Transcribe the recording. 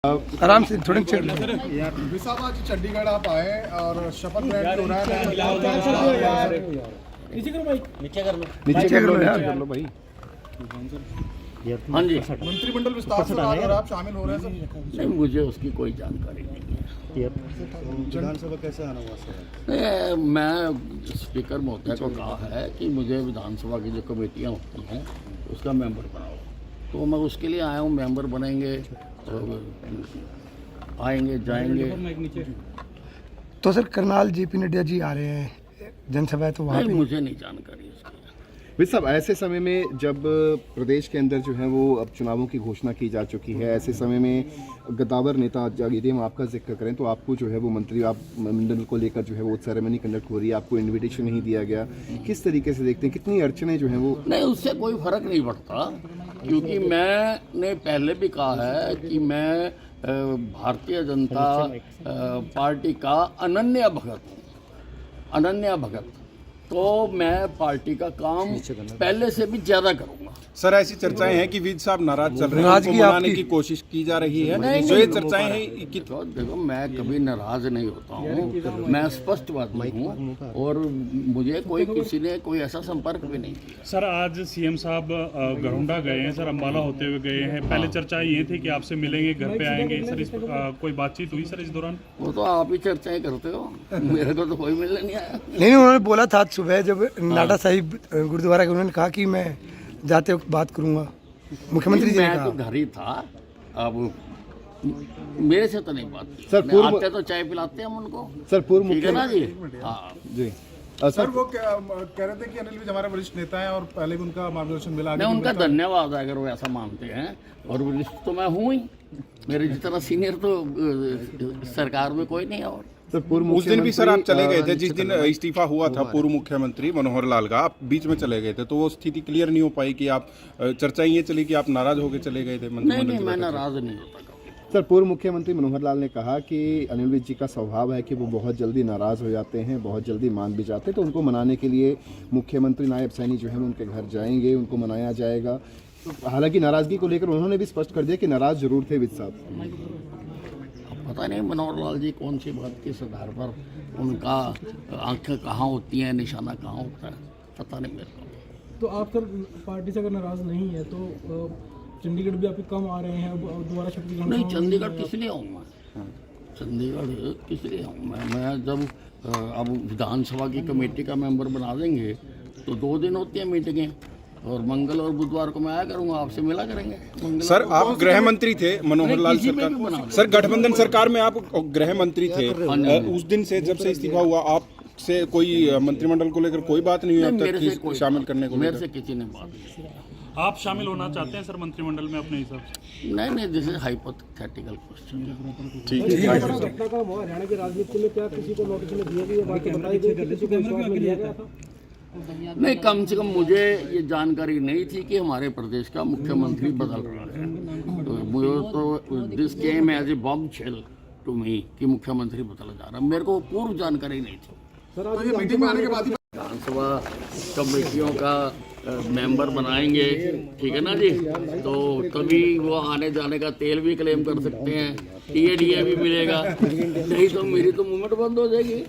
आराम से थोड़ी चढ़ लो। विसाब आज चंडीगढ़ आप आए और शपथ ग्रहण हो रहा है। नीचे कर लो यार, कर लो भाई। हाँ जी, मंत्रिमंडल विस्तार से और आप शामिल हो रहे हैं सर। नहीं मुझे उसकी कोई जानकारी नहीं है। विधानसभा कैसे आना हुआ सर? मैं स्पीकर महोदय को कहा है कि मुझे विधानसभा की जो कमेटियाँ होती हैं उसका मेंबर बनाओ, तो मैं उसके लिए आया हूँ। मेंबर बनेंगे तो आएंगे जाएंगे। तो सर करनाल जेपी नड्डा जी आ रहे हैं, जनसभा है तो वहाँ नहीं, मुझे नहीं जानकारी उसकी। साहब ऐसे समय में जब प्रदेश के अंदर जो है वो अब चुनावों की घोषणा की जा चुकी है, ऐसे समय में गद्दावर नेता यदि हम आपका जिक्र करें तो आपको जो है वो मंत्री आप मंडल को लेकर जो है वो सेरेमनी कंडक्ट हो रही है, आपको इनविटेशन नहीं दिया गया, किस तरीके से देखते हैं, कितनी अड़चने जो है वो? नहीं, उससे कोई फर्क नहीं पड़ता, क्योंकि मैंने पहले भी कहा है कि मैं भारतीय जनता पार्टी का अनन्य भगत हूँ। अनन्य भगत तो मैं पार्टी का काम पहले से भी ज्यादा करूंगा। सर ऐसी चर्चाएं हैं कि विद साहब नाराज चल रहे हैं, उनको मनाने की कोशिश की जा रही है। नहीं, जो ये चर्चाएं हैं कि देखो मैं कभी नाराज नहीं होता हूँ, मैं स्पष्टवादी हूँ और मुझे कोई किसी ने कोई ऐसा संपर्क भी नहीं किया। सर आज सीएम साहब गरुंडा गए हैं, सर अम्बाला होते हुए गए हैं। पहले चर्चा ये थी कि आपसे मिलेंगे, घर पे आएंगे सर, इस कोई बातचीत हुई सर इस दौरान? वो तो आप ही चर्चाएं करते हो, मेरे को तो कोई मिलने नहीं आया। नहीं, उन्होंने बोला था सुबह जब नाडा साहिब गुरुद्वारा के, उन्होंने कहा कि मैं जाते वक्त बात करूंगा, मुख्यमंत्री जी ने मैं कहा। तो घर ही था, अब मेरे से तो नहीं बात की। सर, आते तो चाय पिलाते हैं हम उनको, सर पूर्व ठीक है ना जी? हाँ जी सर वो कह रहे थे कि अनिल विज हमारे वरिष्ठ नेता हैं और पहले भी उनका मार्गदर्शन मिला। मैं उनका धन्यवाद अगर वो ऐसा मानते हैं, और वरिष्ठ तो मैं हूँ ही, मेरे जितना सीनियर तो सरकार में कोई नहीं है। और उस दिन भी सर आप चले गए थे, जिस दिन इस्तीफा हुआ था पूर्व मुख्यमंत्री मनोहर लाल का, आप बीच में चले गए थे, तो वो स्थिति क्लियर नहीं हो पाई कि आप चर्चा ये चली कि आप नाराज होकर चले गए थे। नहीं, मैं नाराज नहीं होता। सर पूर्व मुख्यमंत्री मनोहर लाल ने कहा कि अनिल विज जी का स्वभाव है कि वो बहुत जल्दी नाराज हो जाते हैं, बहुत जल्दी मान भी जाते हैं, तो उनको मनाने के लिए मुख्यमंत्री नायब सैनी जो है उनके घर जाएंगे, उनको मनाया जाएगा। हालांकि नाराजगी को लेकर उन्होंने भी स्पष्ट कर दिया कि नाराज जरूर थे विज साहब। पता नहीं मनोहर लाल जी कौन सी बात किस आधार पर उनका आंखें कहाँ होती हैं, निशाना कहाँ होता है, पता नहीं मेरे को। तो आप सर पार्टी से अगर नाराज नहीं है तो चंडीगढ़ भी आपके कम आ रहे हैं, दोबारा शपथ ग्रहण? नहीं, चंडीगढ़ किस लिए आऊँगा? चंडीगढ़ किस लिए आऊँ मैं जब अब विधानसभा की कमेटी का मेंबर बना देंगे तो 2 दिन होती हैं मीटिंगें, और मंगल और बुधवार को मैं आया करूंगा, आपसे मिला करेंगे। सर आप गृह मंत्री थे मनोहर लाल सरकार, सर गठबंधन सरकार में आप गृह मंत्री थे, उस दिन से जब से इस्तीफा हुआ आप से कोई मंत्रिमंडल को लेकर कोई बात नहीं हुई अब तक शामिल करने को? मेरे से किसी ने बात नहीं की। आप शामिल होना चाहते हैं सर मंत्रिमंडल में अपने हिसाब से? नहीं, दिस इज हाइपोथेटिकल क्वेश्चन। ठीक है। घटना का हरियाणा की राजनीति में क्या किसी को नोटिस में दिया गया, बात बताई गई कि किसी को विश्वास में लिया गया था? नहीं, कम से कम मुझे ये जानकारी नहीं थी कि हमारे प्रदेश का मुख्यमंत्री बदल रहा है। तो मुझे तो this came as a bombshell to me कि मुख्यमंत्री बदला जा रहा, मेरे को पूर्व जानकारी नहीं थी। तो ये मीटिंग में आने के बाद विधानसभा कमेटियों का मेंबर बनाएंगे, ठीक है ना जी? तो तभी वो आने जाने का तेल भी क्लेम कर सकते हैं, टीए भी मिलेगा, नहीं तो मेरी तो मूवमेंट बंद हो जाएगी।